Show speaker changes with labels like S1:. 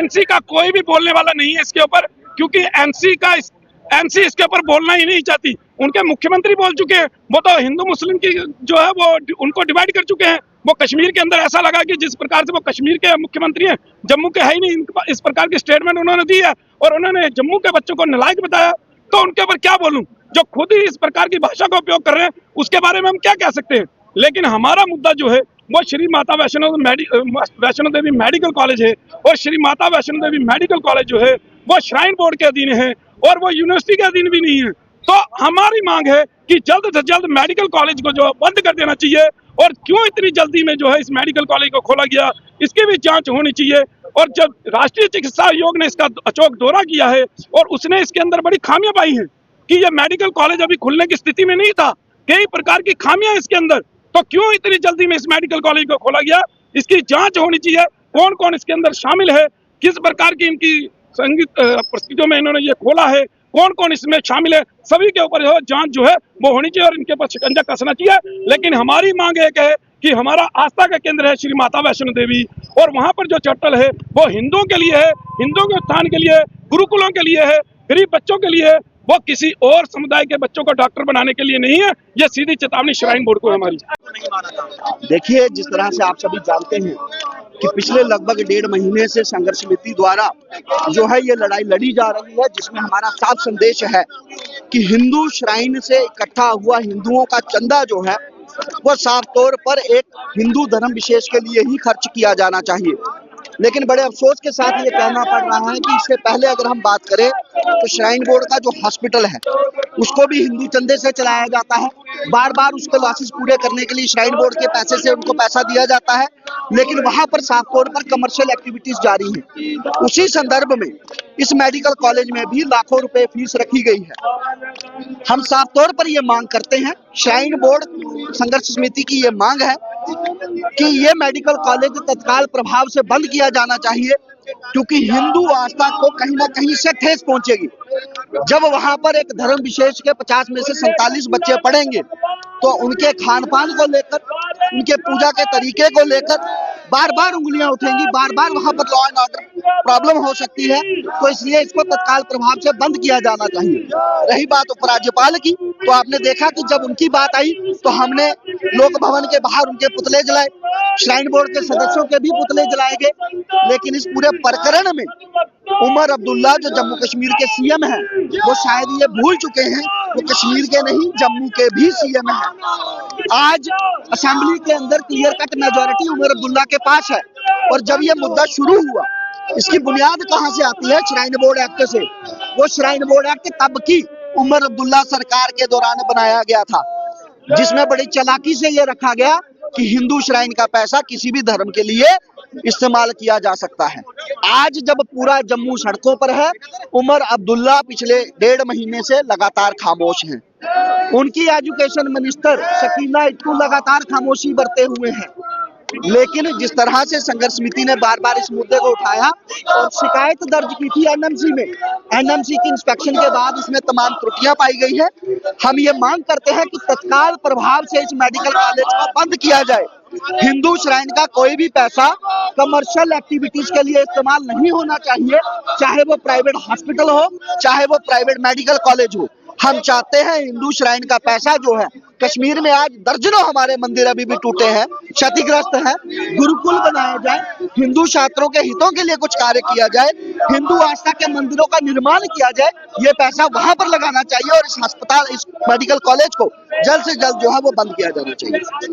S1: NC का कोई भी बोलने वाला नहीं है इसके ऊपर, क्योंकि एनसी इसके ऊपर बोलना ही नहीं चाहती। उनके मुख्यमंत्री बोल चुके हैं, वो तो हिंदू मुस्लिम की जो है वो उनको डिवाइड कर चुके हैं। वो कश्मीर के अंदर ऐसा लगा कि जिस प्रकार से वो कश्मीर के मुख्यमंत्री हैं, जम्मू के है ही नहीं, इस प्रकार की स्टेटमेंट उन्होंने दी है और उन्होंने जम्मू के बच्चों को नालायक बताया। तो उनके ऊपर क्या बोलूं, जो खुद ही इस प्रकार की भाषा का उपयोग कर रहे हैं, उसके बारे में हम क्या कह सकते हैं। लेकिन हमारा मुद्दा जो है वो श्री माता वैष्णो देवी मेडिकल कॉलेज है, और श्री माता वैष्णो देवी मेडिकल कॉलेज जो है वो श्राइन बोर्ड के अधीन है और वो यूनिवर्सिटी के अधीन भी नहीं है। तो हमारी मांग है कि जल्द से जल्द मेडिकल कॉलेज को जो बंद कर देना चाहिए, और क्यों इतनी जल्दी में जो है इस मेडिकल कॉलेज को खोला गया, इसकी भी जांच होनी चाहिए। और जब राष्ट्रीय चिकित्सा आयोग ने इसका अचूक दौरा किया है और उसने इसके अंदर बड़ी खामियां पाई हैं कि यह मेडिकल कॉलेज अभी खुलने की स्थिति में नहीं था, कई प्रकार की खामियां इसके अंदर, तो क्यों इतनी जल्दी में इस मेडिकल कॉलेज को खोला गया, इसकी जांच होनी चाहिए। कौन कौन इसके अंदर शामिल है, किस प्रकार की इनकी संगीत परिस्थितियों में इन्होंने ये खोला है, कौन कौन इसमें शामिल है, सभी के ऊपर जांच जो है वो होनी चाहिए और इनके ऊपर शिकंजा कसना चाहिए। लेकिन हमारी मांग एक है कि हमारा आस्था का केंद्र है श्री माता वैष्णो देवी, और वहां पर जो चट्टल है वो हिंदुओं के लिए है, हिंदुओं के उत्थान के लिए है, गुरुकुलों के लिए है, गरीब बच्चों के लिए है, वो किसी और समुदाय के बच्चों को डॉक्टर बनाने के लिए नहीं है। ये सीधी चेतावनी श्राइन बोर्ड को है हमारी।
S2: देखिए, जिस तरह से आप सभी जानते हैं कि पिछले लगभग 1.5 महीने से संघर्ष समिति द्वारा जो है ये लड़ाई लड़ी जा रही है, जिसमें हमारा साफ संदेश है कि हिंदू श्राइन से इकट्ठा हुआ हिंदुओं का चंदा जो है वो साफ तौर पर एक हिंदू धर्म विशेष के लिए ही खर्च किया जाना चाहिए। लेकिन बड़े अफसोस के साथ ये कहना पड़ रहा है कि इससे पहले अगर हम बात करें तो श्राइन बोर्ड का जो हॉस्पिटल है उसको भी हिंदू चंदे से चलाया जाता है। बार बार उसके लॉसेस पूरे करने के लिए श्राइन बोर्ड के पैसे से उनको पैसा दिया जाता है, लेकिन वहां पर साफ तौर पर कमर्शियल एक्टिविटीज जारी है। उसी संदर्भ में इस मेडिकल कॉलेज में भी लाखों रुपए फीस रखी गई है। हम साफ तौर पर ये मांग करते हैं, श्राइन बोर्ड संघर्ष समिति की ये मांग है कि ये मेडिकल कॉलेज तत्काल प्रभाव से बंद किया जाना चाहिए, क्योंकि हिंदू आस्था को कहीं ना कहीं से ठेस पहुंचेगी। जब वहां पर एक धर्म विशेष के 50 में से 47 बच्चे पढ़ेंगे तो उनके खान पान को लेकर, उनके पूजा के तरीके को लेकर बार बार उंगलियां उठेंगी, बार बार वहां पर लॉ एंड ऑर्डर प्रॉब्लम हो सकती है। तो इसलिए इसको तत्काल प्रभाव से बंद किया जाना चाहिए। रही बात उपराज्यपाल की, तो आपने देखा कि जब उनकी बात आई तो हमने लोक भवन के बाहर उनके पुतले जलाए, श्राइन बोर्ड के सदस्यों के भी पुतले जलाए गए। लेकिन इस पूरे प्रकरण में उमर अब्दुल्ला जो जम्मू कश्मीर के सीएम हैं, वो शायद ये भूल चुके हैं वो कश्मीर के नहीं जम्मू के भी सीएम हैं। आज असेंबली के अंदर clear cut majority Omar Abdullah के पास है, और जब ये मुद्दा शुरू हुआ, इसकी बुनियाद कहां से आती है? श्राइन बोर्ड एक्ट से। वो श्राइन बोर्ड एक्ट तब की उमर अब्दुल्ला सरकार के दौरान बनाया गया था, जिसमें बड़ी चालाकी से ये रखा गया कि हिंदू श्राइन का पैसा किसी भी धर्म के लिए इस्तेमाल किया जा सकता है। आज जब पूरा जम्मू सड़कों पर है, उमर अब्दुल्ला पिछले 1.5 महीने से लगातार खामोश हैं। उनकी एजुकेशन मिनिस्टर शकीना इत्तू लगातार खामोशी बरते हुए हैं। लेकिन जिस तरह से संघर्ष समिति ने बार बार इस मुद्दे को उठाया और शिकायत दर्ज की थी एनएमसी में, एनएमसी की इंस्पेक्शन के बाद इसमें तमाम त्रुटियां पाई गई है। हम ये मांग करते हैं कि तत्काल प्रभाव से इस मेडिकल कॉलेज को बंद किया जाए। हिंदू श्राइन का कोई भी पैसा कमर्शियल एक्टिविटीज के लिए इस्तेमाल नहीं होना चाहिए, चाहे वो प्राइवेट हॉस्पिटल हो, चाहे वो प्राइवेट मेडिकल कॉलेज हो। हम चाहते हैं हिंदू श्राइन का पैसा जो है, कश्मीर में आज दर्जनों हमारे मंदिर अभी भी टूटे हैं, क्षतिग्रस्त हैं, गुरुकुल बनाए जाए, हिंदू छात्रों के हितों के लिए कुछ कार्य किया जाए, हिंदू आस्था के मंदिरों का निर्माण किया जाए। ये पैसा वहां पर लगाना चाहिए और इस अस्पताल, इस मेडिकल कॉलेज को जल्द से जल्द जो है वो बंद किया जाना चाहिए।